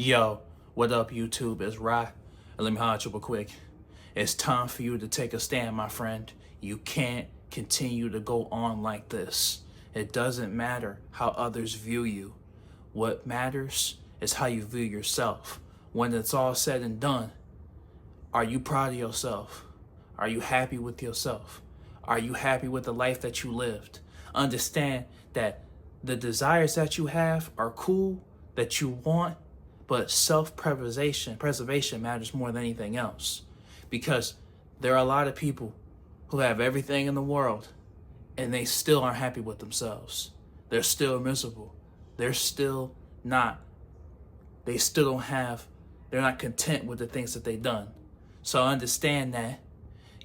Yo, what up, YouTube? It's Rye. And let me holler at you real quick. It's time for you to take a stand, my friend. You can't continue to go on like this. It doesn't matter how others view you. What matters is how you view yourself. When it's all said and done, are you proud of yourself? Are you happy with yourself? Are you happy with the life that you lived? Understand that the desires that you have are cool, that you want, but preservation matters more than anything else. Because there are a lot of people who have everything in the world and they still aren't happy with themselves. They're still miserable. They're still not, they're not content with the things that they've done. So understand that,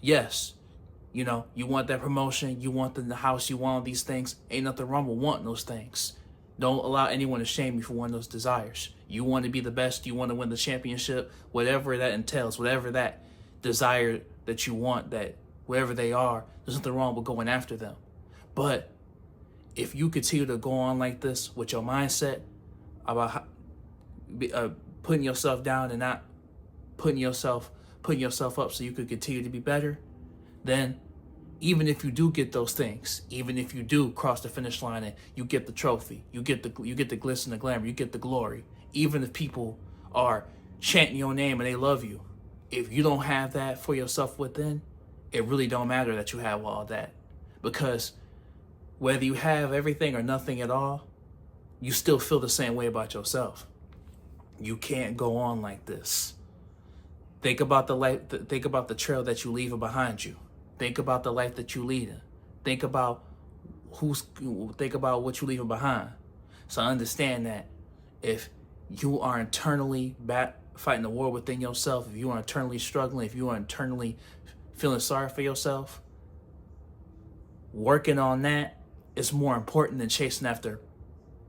yes, you want that promotion, you want the house, you want all these things. Ain't nothing wrong with wanting those things. Don't allow anyone to shame you for wanting those desires. You want to be the best, you want to win the championship, whatever that entails, whatever that desire that you want, that wherever they are, there's nothing wrong with going after them. But if you continue to go on like this with your mindset about putting yourself down and not putting yourself up so you could continue to be better, then even if you do get those things, even if you do cross the finish line and you get the trophy, you get the glitz and the glamour, you get the glory, even if people are chanting your name and they love you, if you don't have that for yourself within, it really don't matter that you have all that. Because whether you have everything or nothing at all, you still feel the same way about yourself. You can't go on like this. Think about the life, think about the trail that you leave behind you. Think about the life that you lead in. Think about what you're leaving behind. So understand that if you are internally fighting the war within yourself, if you are internally struggling, if you are internally feeling sorry for yourself, working on that is more important than chasing after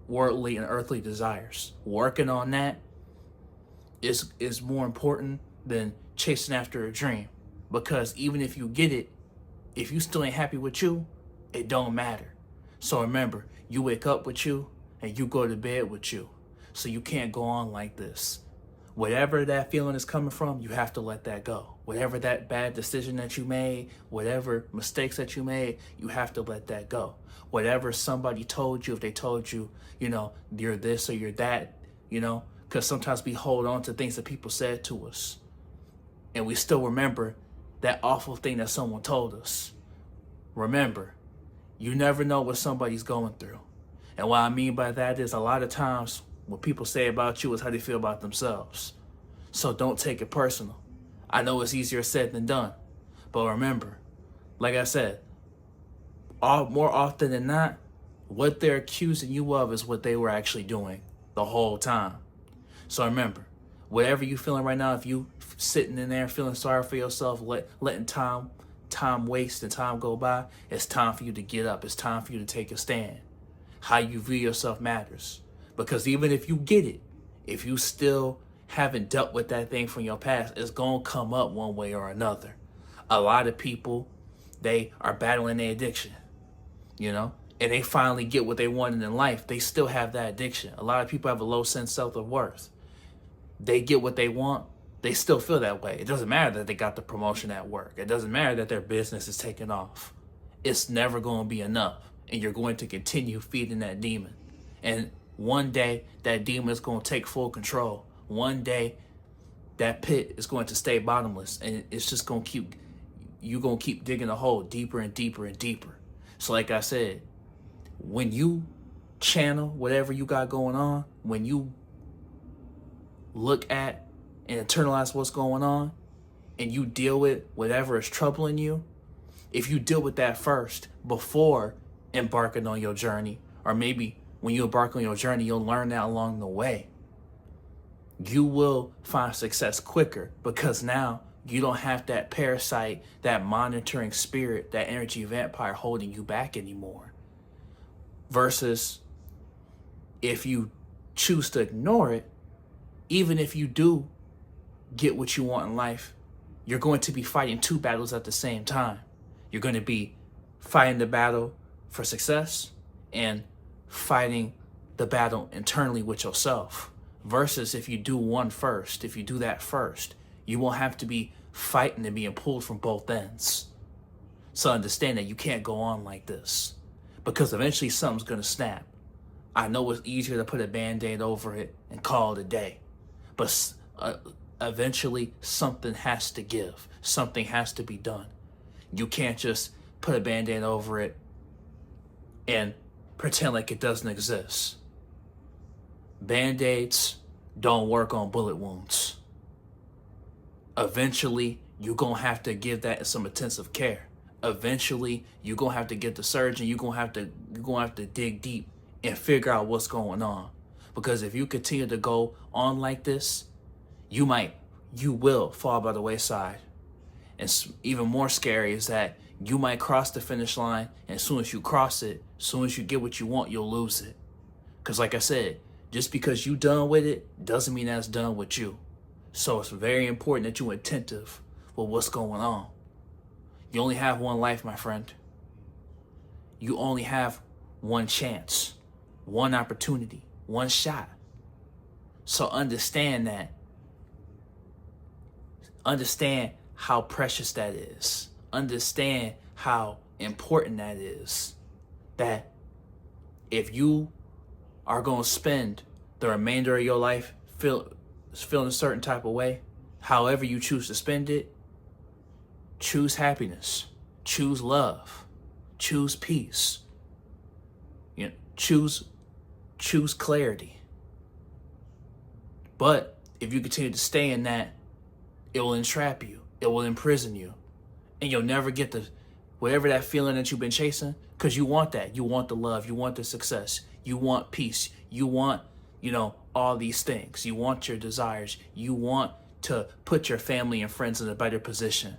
worldly and earthly desires. Working on that is more important than chasing after a dream. Because even if you get it, if you still ain't happy with you, it don't matter. So remember, you wake up with you and you go to bed with you. So you can't go on like this. Whatever that feeling is coming from, you have to let that go. Whatever that bad decision that you made, whatever mistakes that you made, you have to let that go. Whatever somebody told you, if they told you, you're this or you're that, because sometimes we hold on to things that people said to us. And we still remember that awful thing that someone told us. Remember, you never know what somebody's going through. And what I mean by that is a lot of times what people say about you is how they feel about themselves. So don't take it personal. I know it's easier said than done. But remember, like I said, more often than not, what they're accusing you of is what they were actually doing the whole time. So remember, whatever you're feeling right now, if you sitting in there feeling sorry for yourself, letting time waste and time go by, it's time for you to get up. It's time for you to take a stand. How you view yourself matters. Because even if you get it, if you still haven't dealt with that thing from your past, it's going to come up one way or another. A lot of people, they are battling their addiction, and they finally get what they wanted in life. They still have that addiction. A lot of people have a low sense of self-worth. They get what they want, they still feel that way. It doesn't matter that they got the promotion at work. It doesn't matter that their business is taking off. It's never going to be enough. And you're going to continue feeding that demon. And one day, that demon is going to take full control. One day, that pit is going to stay bottomless. And it's just going to you're going to keep digging a hole deeper and deeper and deeper. So like I said, when you channel whatever you got going on, when you look at and internalize what's going on, and you deal with whatever is troubling you, if you deal with that first before embarking on your journey, or maybe when you embark on your journey, you'll learn that along the way, you will find success quicker because now you don't have that parasite, that monitoring spirit, that energy vampire holding you back anymore. Versus if you choose to ignore it, even if you do get what you want in life, you're going to be fighting two battles at the same time. You're going to be fighting the battle for success and fighting the battle internally with yourself. Versus if you do one first, if you do that first, you won't have to be fighting and being pulled from both ends. So understand that you can't go on like this, because eventually something's going to snap. I know it's easier to put a Band-Aid over it and call it a day, but eventually something has to give. Something has to be done. You can't just put a Band-Aid over it and pretend like it doesn't exist. Band-Aids don't work on bullet wounds. Eventually, you're going to have to give that some intensive care. Eventually, you're going to have to get the surgeon. You're going to have to dig deep and figure out what's going on. Because if you continue to go on like this, you will fall by the wayside. And even more scary is that you might cross the finish line, and as soon as you cross it, as soon as you get what you want, you'll lose it. Because like I said, just because you done with it doesn't mean that it's done with you. So it's very important that you're attentive with what's going on. You only have one life, my friend. You only have one chance, one opportunity, one shot. So understand that. Understand how precious that is. Understand how important that is. That if you are going to spend the remainder of your life feeling a certain type of way, however you choose to spend it, choose happiness, choose love, choose peace, choose clarity. But if you continue to stay in that, it will entrap you, it will imprison you, and you'll never get whatever that feeling that you've been chasing, because you want that. You want the love, you want the success, you want peace, you want, all these things. You want your desires. You want to put your family and friends in a better position.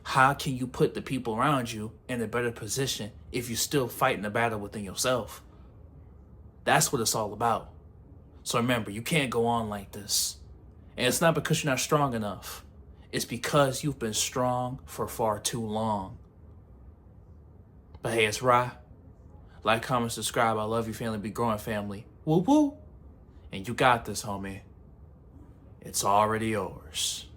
How can you put the people around you in a better position if you're still fighting a battle within yourself? That's what it's all about. So remember, you can't go on like this. And it's not because you're not strong enough. It's because you've been strong for far too long. But hey, it's Ra. Like, comment, subscribe. I love you, family. Be growing, family. Woo woo. And you got this, homie. It's already yours.